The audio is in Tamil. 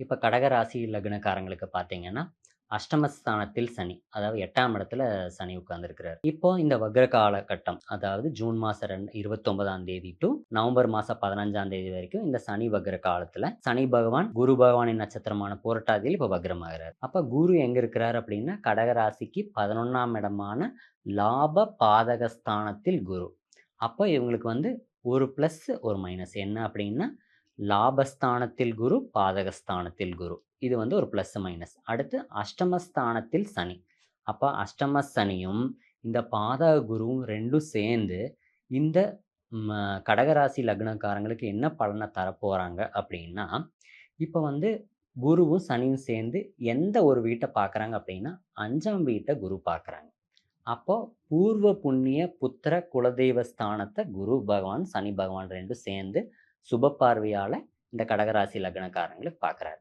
இப்ப கடகராசி லக்னக்காரங்களுக்கு பார்த்தீங்கன்னா, அஷ்டமஸ்தானத்தில் சனி. அதாவது 8ஆம் இடத்துல சனி உட்கார்ந்திருக்கிறார். இப்போ இந்த வக்ர காலகட்டம், அதாவது ஜூன் மாசம் 29ஆம் தேதி டூ நவம்பர் மாசம் 15ஆம் தேதி வரைக்கும் இந்த சனி வக்ர காலத்துல, சனி பகவான் குரு பகவானின் நட்சத்திரமான புரட்டாதியில் இப்ப வக்ரமாகிறார். அப்ப குரு எங்க இருக்கிறார் அப்படின்னா, கடகராசிக்கு 11ஆம் இடமான லாப பாதக ஸ்தானத்தில் குரு. அப்ப இவங்களுக்கு வந்து ஒரு பிளஸ், ஒரு மைனஸ். என்ன அப்படின்னா, லாபஸ்தானத்தில் குரு, பாதகஸ்தானத்தில் குரு. இது வந்து ஒரு பிளஸ், மைனஸ். அடுத்து அஷ்டமஸ்தானத்தில் சனி. அப்ப அஷ்டம சனியும், இந்த பாதக குருவும் 2ம் சேர்ந்து, இந்த ம கடகராசி லக்னக்காரங்களுக்கு என்ன பலன தரப்போறாங்க அப்படின்னா, இப்ப வந்து குருவும், சனியும் சேர்ந்து எந்த ஒரு வீட்ட பார்க்குறாங்க அப்படின்னா, 5ஆம் வீட்ட குரு பார்க்குறாங்க. அப்போ பூர்வ புண்ணிய புத்திர குலதெய்வ ஸ்தானத்த குரு பகவான், சனி பகவான் 2ம் சேர்ந்து சுப பார்வையால இந்த கடகராசி லக்னக்காரங்கள பார்க்குறாரு.